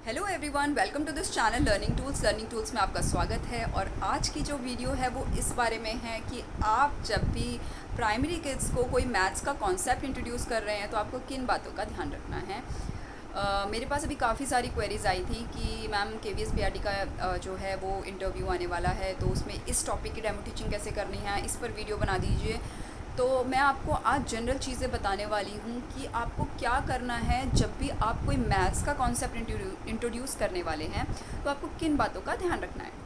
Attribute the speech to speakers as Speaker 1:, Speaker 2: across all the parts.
Speaker 1: Hello everyone, welcome to this channel learning tools में आपका स्वागत है। और आज की जो वीडियो है वो इस बारे में है कि आप जब भी प्राइमरी किड्स को कोई मैथ्स का कॉन्सेप्ट इंट्रोड्यूस कर रहे हैं तो आपको किन बातों का ध्यान रखना है। मेरे पास अभी काफ़ी सारी क्वेरीज आई थी कि मैम KVS PRT का जो है वो इंटरव्यू आने वाला है, तो उसमें इस टॉपिक की डेमो टीचिंग कैसे करनी है, इस पर वीडियो बना दीजिए। तो मैं आपको आज जनरल चीज़ें बताने वाली हूँ कि आपको क्या करना है जब भी आप कोई मैथ्स का कॉन्सेप्ट इंट्रोड्यूस करने वाले हैं, तो आपको किन बातों का ध्यान रखना है।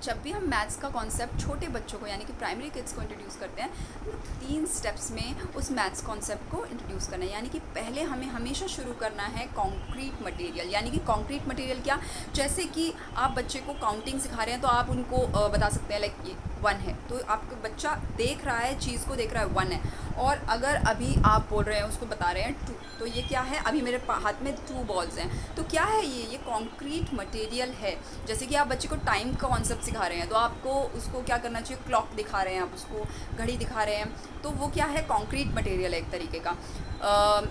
Speaker 1: जब भी हम मैथ्स का कॉन्सेप्ट छोटे बच्चों को यानी कि प्राइमरी किड्स को इंट्रोड्यूस करते हैं तो 3 स्टेप्स में उस मैथ्स कॉन्सेप्ट को इंट्रोड्यूस करना है। यानी कि पहले हमें हमेशा शुरू करना है कॉन्क्रीट मटेरियल। यानी कि कॉन्क्रीट मटेरियल क्या, जैसे कि आप बच्चे को काउंटिंग सिखा रहे हैं तो आप उनको बता सकते हैं लाइक ये 1 है, तो आपका बच्चा देख रहा है, चीज़ को देख रहा है 1 है। और अगर अभी आप बोल रहे हैं, उसको बता रहे हैं 2, तो ये क्या है, अभी मेरे हाथ में 2 बॉल्स हैं, तो क्या है ये कॉन्क्रीट मटेरियल है। जैसे कि आप बच्चे को टाइम का कॉन्सेप्ट सिखा रहे हैं तो आपको उसको क्या करना चाहिए, क्लॉक दिखा रहे हैं, आप उसको घड़ी दिखा रहे हैं, तो वो क्या है, कॉन्क्रीट मटेरियल है एक तरीके का।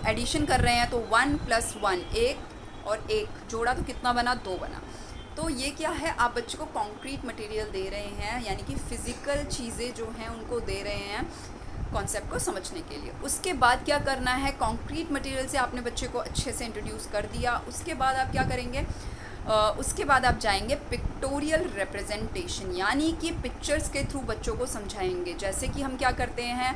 Speaker 1: एडिशन कर रहे हैं तो 1 + 1 1 और 1 जोड़ा तो कितना बना, 2 बना। तो ये क्या है, आप बच्चे को कॉन्क्रीट मटेरियल दे रहे हैं, यानी कि फ़िज़िकल चीज़ें जो हैं उनको दे रहे हैं कॉन्सेप्ट को समझने के लिए। उसके बाद क्या करना है, कॉन्क्रीट मटेरियल से आपने बच्चे को अच्छे से इंट्रोड्यूस कर दिया। उसके बाद आप क्या करेंगे, उसके बाद आप जाएंगे पिक्टोरियल रिप्रेजेंटेशन, यानी कि पिक्चर्स के थ्रू बच्चों को समझाएंगे। जैसे कि हम क्या करते हैं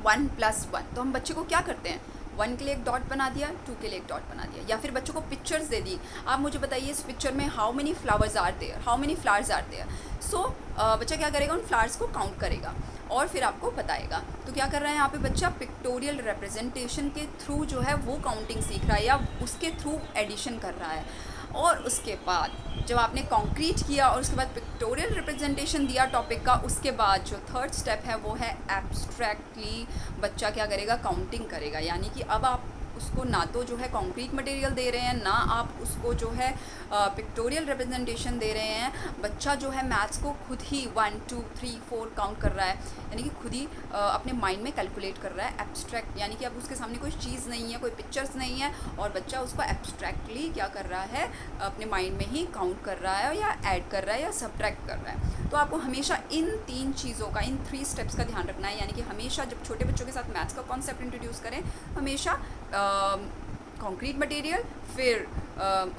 Speaker 1: 1 + 1, तो हम बच्चे को क्या करते हैं 1 के लिए एक डॉट बना दिया, 2 के लिए एक डॉट बना दिया, या फिर बच्चों को पिक्चर्स दे दी। आप मुझे बताइए इस पिक्चर में how many flowers are there, how many flowers are there. So बच्चा क्या करेगा, उन फ्लावर्स को काउंट करेगा और फिर आपको बताएगा। तो क्या कर रहा है यहाँ पे बच्चा, पिक्टोरियल रिप्रेजेंटेशन के थ्रू जो है वो काउंटिंग सीख रहा है या उसके थ्रू एडिशन कर रहा है। और उसके बाद जब आपने कॉन्क्रीट किया और उसके बाद पिक्टोरियल रिप्रेजेंटेशन दिया टॉपिक का, उसके बाद जो थर्ड स्टेप है वो है एब्स्ट्रैक्टली बच्चा क्या करेगा, काउंटिंग करेगा। यानी कि अब आप उसको ना तो जो है कॉन्क्रीट मटेरियल दे रहे हैं, ना आप उसको जो है पिक्टोरियल रिप्रेजेंटेशन दे रहे हैं। बच्चा जो है मैथ्स को खुद ही 1 2 3 4 काउंट कर रहा है, यानी कि खुद ही अपने माइंड में कैलकुलेट कर रहा है। एब्स्ट्रैक्ट यानी कि अब उसके सामने कोई चीज़ नहीं है, कोई पिक्चर्स नहीं है, और बच्चा उसको एब्स्ट्रैक्टली क्या कर रहा है, अपने माइंड में ही काउंट कर रहा है या ऐड कर रहा है या सब्ट्रैक्ट कर रहा है। तो आपको हमेशा इन 3 चीज़ों का, इन 3 स्टेप्स का ध्यान रखना है। यानी कि हमेशा जब छोटे बच्चों के साथ मैथ्स का कॉन्सेप्ट इंट्रोड्यूस करें, हमेशा कॉन्क्रीट मटेरियल, फिर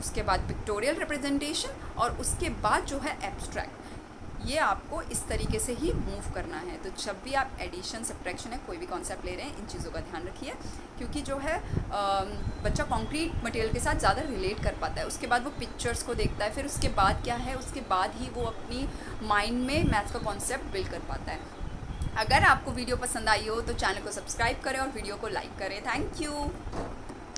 Speaker 1: उसके बाद पिक्टोरियल रिप्रेजेंटेशन, और उसके बाद जो है एब्स्ट्रैक्ट। ये आपको इस तरीके से ही मूव करना है। तो जब भी आप एडिशन सब्ट्रैक्शन है कोई भी कॉन्सेप्ट ले रहे हैं, इन चीज़ों का ध्यान रखिए, क्योंकि जो है बच्चा कॉन्क्रीट मटेरियल के साथ ज़्यादा रिलेट कर पाता है। उसके बाद वो पिक्चर्स को देखता है, फिर उसके बाद क्या है, उसके बाद ही वो अपनी माइंड में मैथ्स का कॉन्सेप्ट बिल्ड कर पाता है। अगर आपको वीडियो पसंद आई हो तो चैनल को सब्सक्राइब करें और वीडियो को लाइक करें। Thank you.